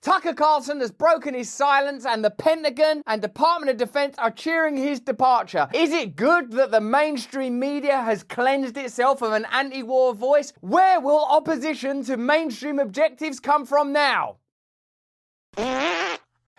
Tucker Carlson has broken his silence and the Pentagon and Department of Defense are cheering his departure. Is it good that the mainstream media has cleansed itself of an anti-war voice? Where will opposition to mainstream objectives come from now?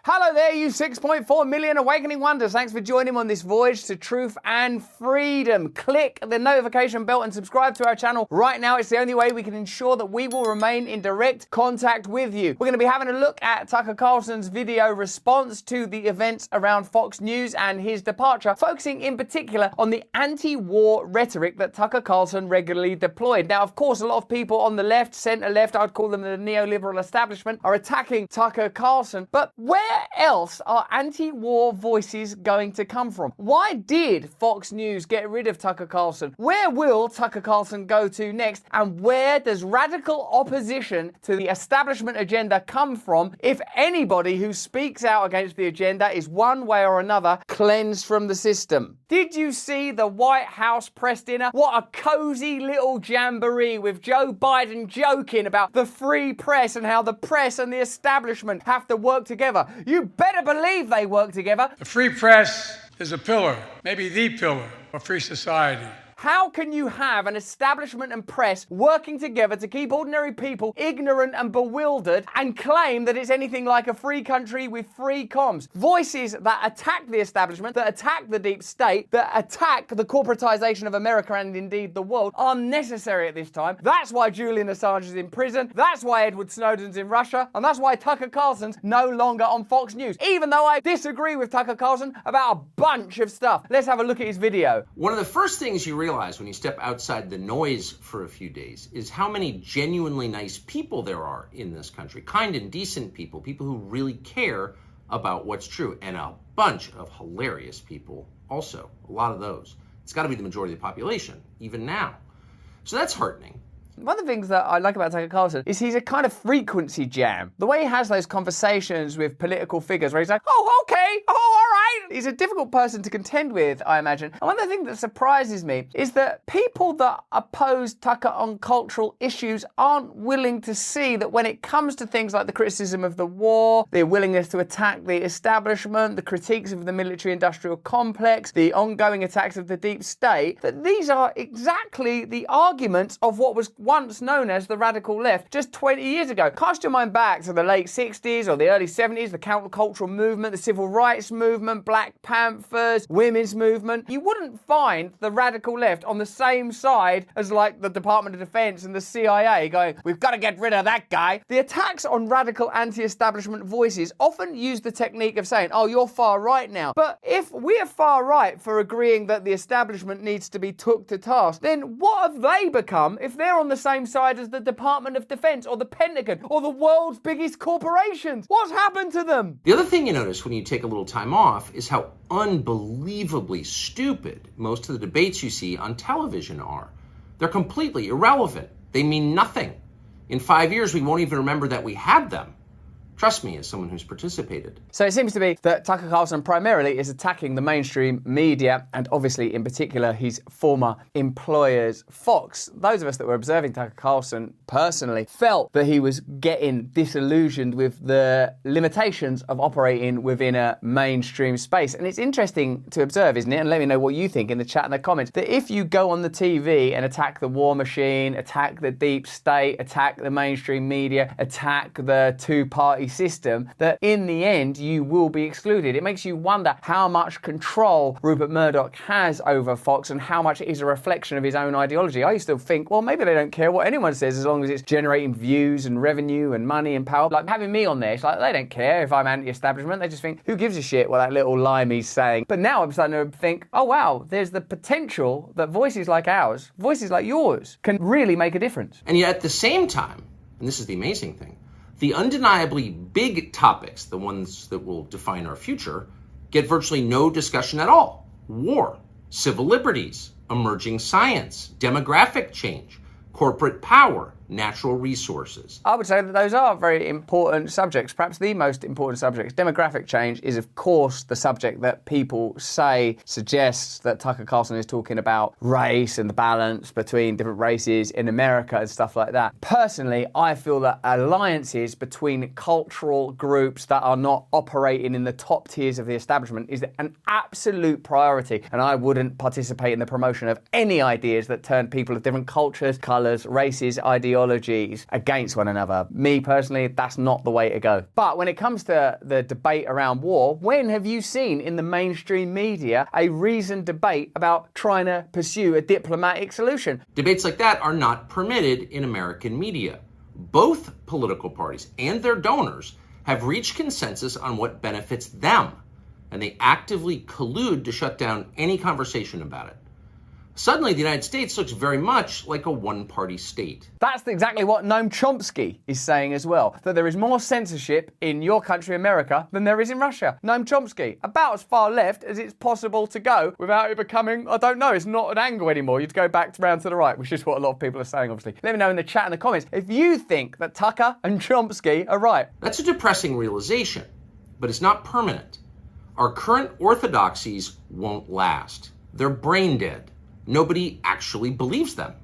Hello there, you 6.4 million awakening wonders. Thanks for joining me on this voyage to truth and freedom. Click the notification bell and subscribe to our channel right now. It's the only way we can ensure that we will remain in direct contact with you. We're going to be having a look at Tucker Carlson's video response to the events around Fox News and his departure, focusing in particular on the anti-war rhetoric that Tucker Carlson regularly deployed. Now, of course, a lot of people on the left, center left, I'd call them the neoliberal establishment, are attacking Tucker Carlson. But where else are anti-war voices going to come from? Why did Fox News get rid of Tucker Carlson? Where will Tucker Carlson go to next? And where does radical opposition to the establishment agenda come from if anybody who speaks out against the agenda is one way or another cleansed from the system? Did you see the White House press dinner? What a cozy little jamboree with Joe Biden joking about the free press and how the press and the establishment have to work together. You better believe they work together. The free press is a pillar, maybe the pillar of free society. How can you have an establishment and press working together to keep ordinary people ignorant and bewildered and claim that it's anything like a free country with free comms? Voices that attack the establishment, that attack the deep state, that attack the corporatization of America and indeed the world are necessary at this time. That's why Julian Assange is in prison. That's why Edward Snowden's in Russia. And that's why Tucker Carlson's no longer on Fox News, even though I disagree with Tucker Carlson about a bunch of stuff. Let's have a look at his video. One of the first things you realize when you step outside the noise for a few days is how many genuinely nice people there are in this country. Kind and decent people, people who really care about what's true, and a bunch of hilarious people also, a lot of those. It's got to be the majority of the population, even now. So that's heartening. One of the things that I like about Tucker Carlson is he's a kind of frequency jam. The way he has those conversations with political figures where he's like, oh, okay, oh, all right. He's a difficult person to contend with, I imagine. And one of the things that surprises me is that people that oppose Tucker on cultural issues aren't willing to see that when it comes to things like the criticism of the war, the willingness to attack the establishment, the critiques of the military-industrial complex, the ongoing attacks of the deep state, that these are exactly the arguments of what was once known as the radical left just 20 years ago. Cast your mind back to the late 60s or the early 70s, the countercultural movement, the civil rights movement, Black Panthers, women's movement. You wouldn't find the radical left on the same side as like the Department of Defense and the CIA going, we've got to get rid of that guy. The attacks on radical anti-establishment voices often use the technique of saying, oh, you're far right now. But if we're far right for agreeing that the establishment needs to be took to task, then what have they become if they're on the same side as the Department of Defense or the Pentagon or the world's biggest corporations? What's happened to them? The other thing you notice when you take a little time off is how unbelievably stupid most of the debates you see on television are. They're completely irrelevant. They mean nothing. In 5 years, we won't even remember that we had them. Trust me, as someone who's participated. So it seems to be that Tucker Carlson primarily is attacking the mainstream media and obviously in particular his former employers, Fox. Those of us that were observing Tucker Carlson personally felt that he was getting disillusioned with the limitations of operating within a mainstream space. And it's interesting to observe, isn't it? And let me know what you think in the chat and the comments, that if you go on the TV and attack the war machine, attack the deep state, attack the mainstream media, attack the two-party system, that in the end you will be excluded. It makes you wonder how much control Rupert Murdoch has over Fox and how much it is a reflection of his own ideology. I used to think, well, maybe they don't care what anyone says as long as it's generating views and revenue and money and power. Like having me on there, it's like they don't care if I'm anti-establishment. They just think, who gives a shit what that little limey's saying? But now I'm starting to think, oh wow, there's the potential that voices like ours, voices like yours, can really make a difference. And yet at the same time, and this is the amazing thing, the undeniably big topics, the ones that will define our future, get virtually no discussion at all. War, civil liberties, emerging science, demographic change, corporate power, natural resources. I would say that those are very important subjects, perhaps the most important subjects. Demographic change is, of course, the subject that people say suggests that Tucker Carlson is talking about race and the balance between different races in America and stuff like that. Personally, I feel that alliances between cultural groups that are not operating in the top tiers of the establishment is an absolute priority, and I wouldn't participate in the promotion of any ideas that turn people of different cultures, colours, races, ideologies against one another. Me personally, that's not the way to go. But when it comes to the debate around war, when have you seen in the mainstream media a reasoned debate about trying to pursue a diplomatic solution? Debates like that are not permitted in American media. Both political parties and their donors have reached consensus on what benefits them, and they actively collude to shut down any conversation about it. Suddenly, the United States looks very much like a one-party state. That's exactly what Noam Chomsky is saying as well, that there is more censorship in your country, America, than there is in Russia. Noam Chomsky, about as far left as it's possible to go without it becoming, I don't know, it's not an angle anymore. You'd go back round to the right, which is what a lot of people are saying, obviously. Let me know in the chat and the comments if you think that Tucker and Chomsky are right. That's a depressing realization, but it's not permanent. Our current orthodoxies won't last. They're brain dead. Nobody actually believes them.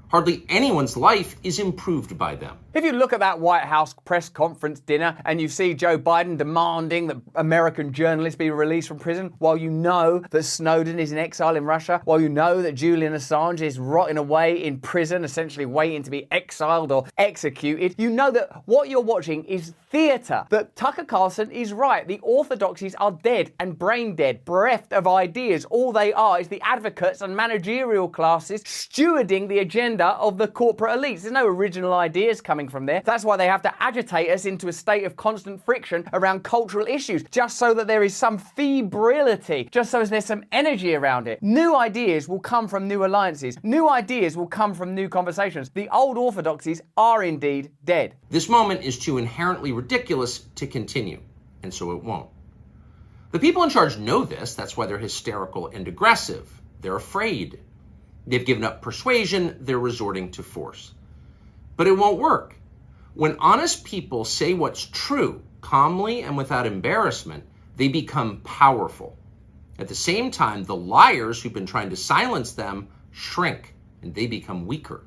Hardly anyone's life is improved by them. If you look at that White House press conference dinner and you see Joe Biden demanding that American journalists be released from prison, while you know that Snowden is in exile in Russia, while you know that Julian Assange is rotting away in prison, essentially waiting to be exiled or executed, you know that what you're watching is theatre. That Tucker Carlson is right. The orthodoxies are dead and brain dead, bereft of ideas. All they are is the advocates and managerial classes stewarding the agenda of the corporate elites. There's no original ideas coming from there. That's why they have to agitate us into a state of constant friction around cultural issues, just so that there is some febrility, just so there's some energy around it. New ideas will come from new alliances. New ideas will come from new conversations. The old orthodoxies are indeed dead. This moment is too inherently ridiculous to continue, and so it won't. The people in charge know this. That's why they're hysterical and aggressive. They're afraid. They've given up persuasion. They're resorting to force. But it won't work. When honest people say what's true, calmly and without embarrassment, they become powerful. At the same time, the liars who've been trying to silence them shrink, and they become weaker.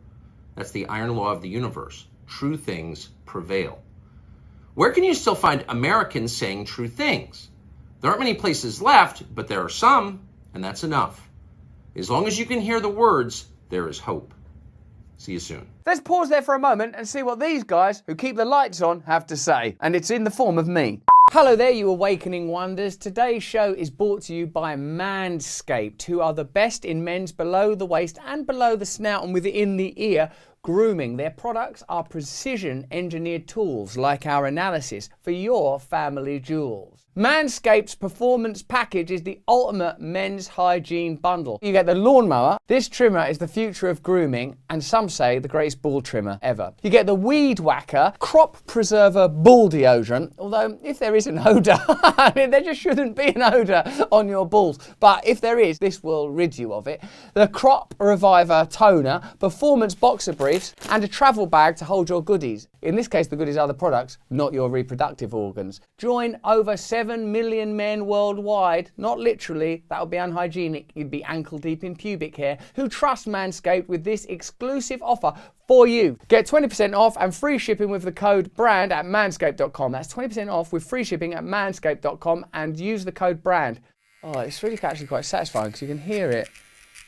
That's the iron law of the universe. True things prevail. Where can you still find Americans saying true things? There aren't many places left, but there are some, and that's enough. As long as you can hear the words, there is hope. See you soon. Let's pause there for a moment and see what these guys who keep the lights on have to say. And it's in the form of me. Hello there, you awakening wonders. Today's show is brought to you by Manscaped, who are the best in men's below the waist and below the snout and within the ear grooming. Their products are precision engineered tools like our analysis for your family jewels. Manscaped's performance package is the ultimate men's hygiene bundle. You get the lawnmower. This trimmer is the future of grooming, and some say the greatest ball trimmer ever. You get the Weed Whacker crop preserver ball deodorant, although if there is an odour, I mean, there just shouldn't be an odour on your balls. But if there is, this will rid you of it. The Crop Reviver toner, performance boxer briefs, and a travel bag to hold your goodies. In this case, the goodies are the products, not your reproductive organs. Join over 7 million men worldwide, not literally, that would be unhygienic, you'd be ankle deep in pubic hair, who trust Manscaped with this exclusive offer for you. Get 20% off and free shipping with the code BRAND at manscaped.com. That's 20% off with free shipping at manscaped.com and use the code BRAND. Oh, it's really actually quite satisfying because you can hear it.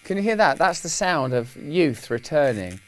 Can you hear that? That's the sound of youth returning.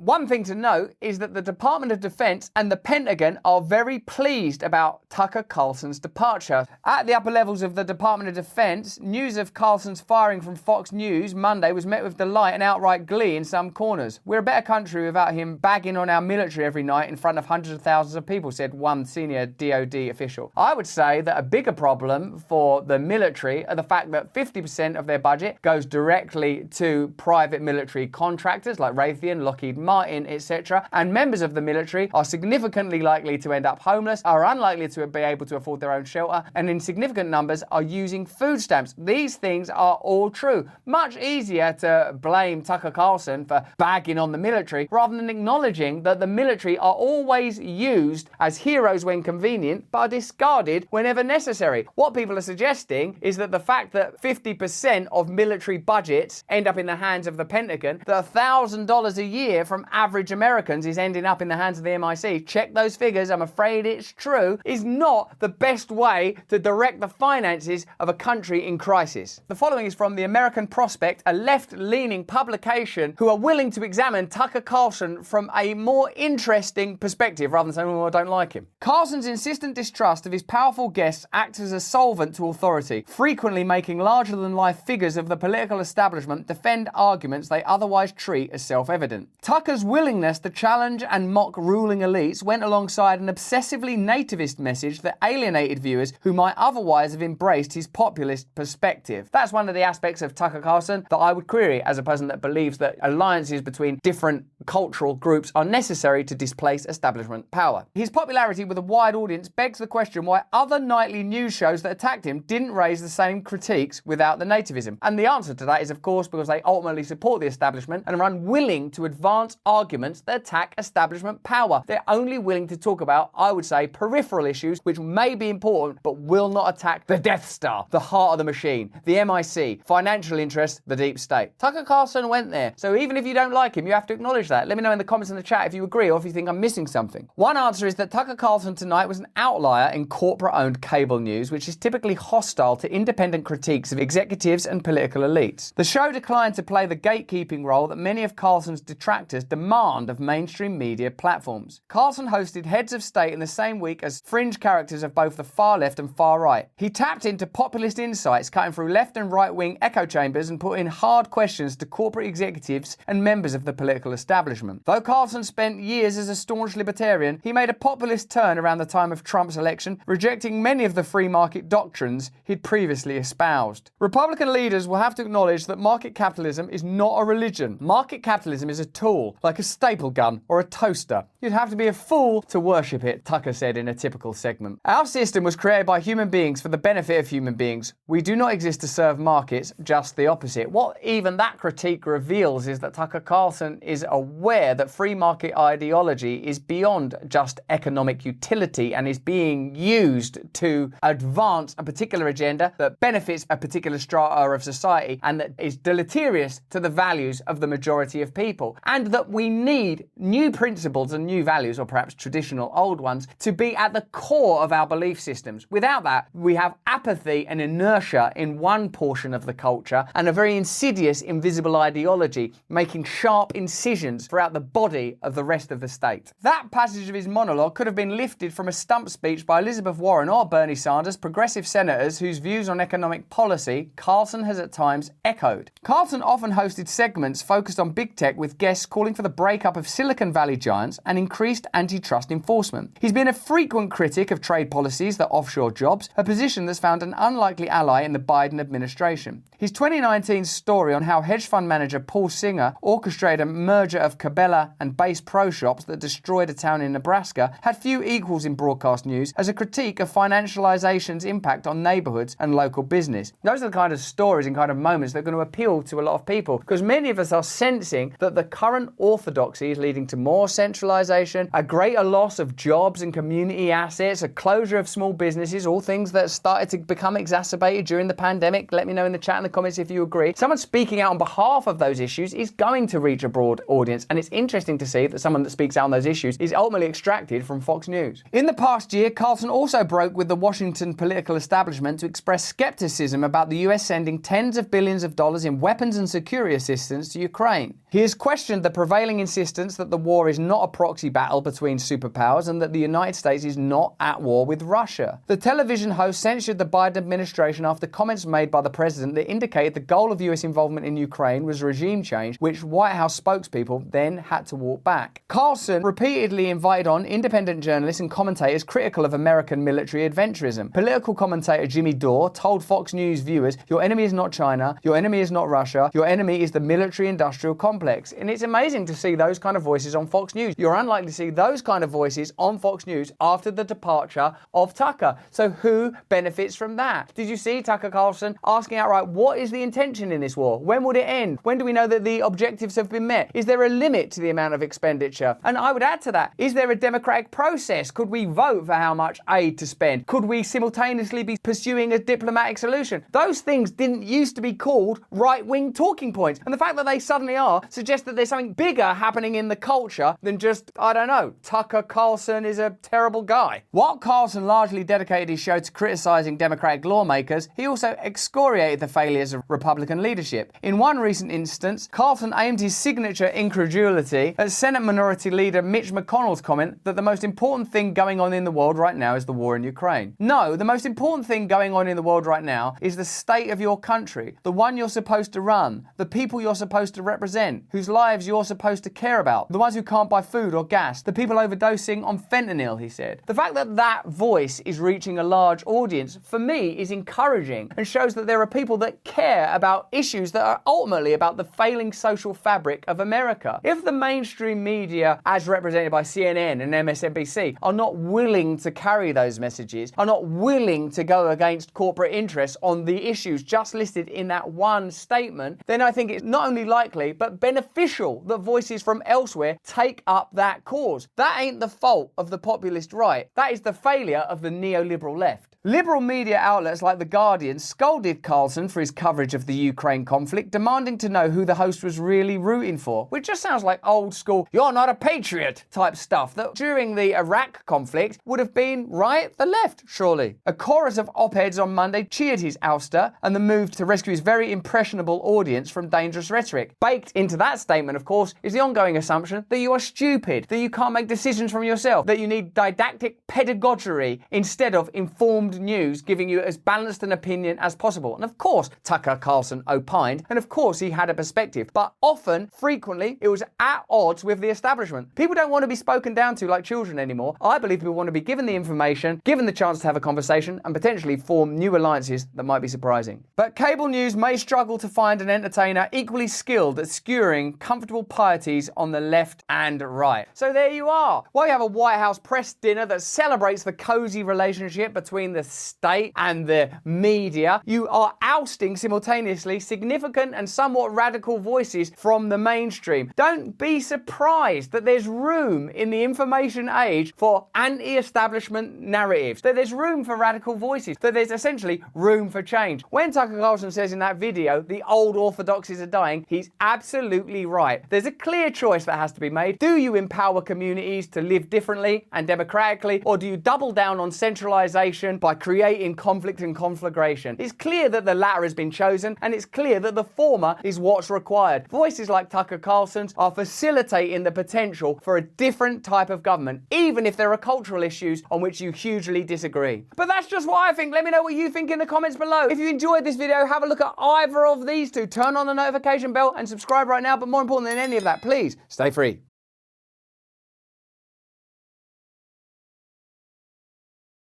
One thing to note is that the Department of Defense and the Pentagon are very pleased about Tucker Carlson's departure. At the upper levels of the Department of Defense, news of Carlson's firing from Fox News Monday was met with delight and outright glee in some corners. We're a better country without him bagging on our military every night in front of hundreds of thousands of people, said one senior DoD official. I would say that a bigger problem for the military are the fact that 50% of their budget goes directly to private military contractors like Raytheon, Lockheed Martin, etc., and members of the military are significantly likely to end up homeless, are unlikely to be able to afford their own shelter, and in significant numbers are using food stamps. These things are all true. Much easier to blame Tucker Carlson for bagging on the military rather than acknowledging that the military are always used as heroes when convenient, but are discarded whenever necessary. What people are suggesting is that the fact that 50% of military budgets end up in the hands of the Pentagon, that $1,000 a year from average Americans is ending up in the hands of the MI6, check those figures, I'm afraid it's true, is not the best way to direct the finances of a country in crisis. The following is from the American Prospect, a left-leaning publication who are willing to examine Tucker Carlson from a more interesting perspective rather than saying, oh, I don't like him. Carlson's insistent distrust of his powerful guests acts as a solvent to authority, frequently making larger-than-life figures of the political establishment defend arguments they otherwise treat as self-evident. Tucker's willingness to challenge and mock ruling elites went alongside an obsessively nativist message that alienated viewers who might otherwise have embraced his populist perspective. That's one of the aspects of Tucker Carlson that I would query as a person that believes that alliances between different cultural groups are necessary to displace establishment power. His popularity with a wide audience begs the question why other nightly news shows that attacked him didn't raise the same critiques without the nativism. And the answer to that is, of course, because they ultimately support the establishment and are unwilling to advance arguments that attack establishment power. They're only willing to talk about, I would say, peripheral issues which may be important but will not attack the Death Star, the heart of the machine, the MI6, financial interests, the deep state. Tucker Carlson went there. So even if you don't like him, you have to acknowledge that. Let me know in the comments in the chat if you agree or if you think I'm missing something. One answer is that Tucker Carlson tonight was an outlier in corporate-owned cable news, which is typically hostile to independent critiques of executives and political elites. The show declined to play the gatekeeping role that many of Carlson's detractors demand of mainstream media platforms. Carlson hosted heads of state in the same week as fringe characters of both the far left and far right. He tapped into populist insights, cutting through left and right-wing echo chambers and put in hard questions to corporate executives and members of the political establishment. Though Carlson spent years as a staunch libertarian, he made a populist turn around the time of Trump's election, rejecting many of the free market doctrines he'd previously espoused. Republican leaders will have to acknowledge that market capitalism is not a religion. Market capitalism is a tool, like a staple gun or a toaster. You'd have to be a fool to worship it, Tucker said in a typical segment. Our system was created by human beings for the benefit of human beings. We do not exist to serve markets, just the opposite. What even that critique reveals is that Tucker Carlson is aware that free market ideology is beyond just economic utility and is being used to advance a particular agenda that benefits a particular strata of society and that is deleterious to the values of the majority of people. And that we need new principles and new values, or perhaps traditional old ones, to be at the core of our belief systems. Without that, we have apathy and inertia in one portion of the culture and a very insidious, invisible ideology, making sharp incisions throughout the body of the rest of the state. That passage of his monologue could have been lifted from a stump speech by Elizabeth Warren or Bernie Sanders, progressive senators whose views on economic policy Carlson has at times echoed. Carlson often hosted segments focused on big tech with guests calling for the breakup of Silicon Valley giants and increased antitrust enforcement. He's been a frequent critic of trade policies that offshore jobs, a position that's found an unlikely ally in the Biden administration. His 2019 story on how hedge fund manager Paul Singer orchestrated a merger of Cabela and Bass Pro Shops that destroyed a town in Nebraska had few equals in broadcast news as a critique of financialization's impact on neighborhoods and local business. Those are the kind of stories and kind of moments that are going to appeal to a lot of people, because many of us are sensing that the current orthodoxy is leading to more centralization, a greater loss of jobs and community assets, a closure of small businesses, all things that started to become exacerbated during the pandemic. Let me know in the chat in the comments if you agree. Someone speaking out on behalf of those issues is going to reach a broad audience, and it's interesting to see that someone that speaks out on those issues is ultimately extracted from Fox News. In the past year, Carlson also broke with the Washington political establishment to express skepticism about the US sending tens of billions of dollars in weapons and security assistance to Ukraine. He has questioned the prevailing insistence that the war is not a proxy battle between superpowers and that the United States is not at war with Russia. The television host censured the Biden administration after comments made by the president that indicated the goal of US involvement in Ukraine was regime change, which White House spokespeople then had to walk back. Carlson repeatedly invited on independent journalists and commentators critical of American military adventurism. Political commentator Jimmy Dore told Fox News viewers, "Your enemy is not China, your enemy is not Russia, your enemy is the military-industrial complex." And it's amazing surprising to see those kind of voices on Fox News. You're unlikely to see those kind of voices on Fox News after the departure of Tucker. So who benefits from that? Did you see Tucker Carlson asking outright, what is the intention in this war? When would it end? When do we know that the objectives have been met? Is there a limit to the amount of expenditure? And I would add to that, is there a democratic process? Could we vote for how much aid to spend? Could we simultaneously be pursuing a diplomatic solution? Those things didn't used to be called right-wing talking points. And the fact that they suddenly are suggests that there's something bigger happening in the culture than just, I don't know, Tucker Carlson is a terrible guy. While Carlson largely dedicated his show to criticizing Democratic lawmakers, he also excoriated the failures of Republican leadership. In one recent instance, Carlson aimed his signature incredulity at Senate Minority Leader Mitch McConnell's comment that the most important thing going on in the world right now is the war in Ukraine. No, the most important thing going on in the world right now is the state of your country, the one you're supposed to run, the people you're supposed to represent, whose lives you're supposed to care about, the ones who can't buy food or gas, the people overdosing on fentanyl, he said. The fact that that voice is reaching a large audience, for me, is encouraging and shows that there are people that care about issues that are ultimately about the failing social fabric of America. If the mainstream media, as represented by CNN and MSNBC, are not willing to carry those messages, are not willing to go against corporate interests on the issues just listed in that one statement, then I think it's not only likely, but beneficial that voices from elsewhere take up that cause. That ain't the fault of the populist right. That is the failure of the neoliberal left. Liberal media outlets like The Guardian scolded Carlson for his coverage of the Ukraine conflict, demanding to know who the host was really rooting for, which just sounds like old school, you're not a patriot type stuff that during the Iraq conflict would have been, right, the left, surely. A chorus of op-eds on Monday cheered his ouster and the move to rescue his very impressionable audience from dangerous rhetoric. Baked into that statement, of course, is the ongoing assumption that you are stupid, that you can't make decisions from yourself, that you need didactic pedagogy instead of informed news giving you as balanced an opinion as possible. And of course, Tucker Carlson opined, and of course he had a perspective, but often, frequently, it was at odds with the establishment. People don't want to be spoken down to like children anymore. I believe people want to be given the information, given the chance to have a conversation, and potentially form new alliances that might be surprising. But cable news may struggle to find an entertainer equally skilled at skewering comfortable pieties on the left and right. So there you are. While you have a White House press dinner that celebrates the cozy relationship between the state and the media, you are ousting simultaneously significant and somewhat radical voices from the mainstream. Don't be surprised that there's room in the information age for anti-establishment narratives, that there's room for radical voices, that there's essentially room for change. When Tucker Carlson says in that video, the old orthodoxies are dying, he's absolutely right. There's a clear choice that has to be made. Do you empower communities to live differently and democratically, or do you double down on centralization by creating conflict and conflagration? It's clear that the latter has been chosen, and it's clear that the former is what's required. Voices like Tucker Carlson's are facilitating the potential for a different type of government, even if there are cultural issues on which you hugely disagree. But that's just what I think. Let me know what you think in the comments below. If you enjoyed this video, have a look at either of these two. Turn on the notification bell and subscribe right now, but more important than any of that, please stay free.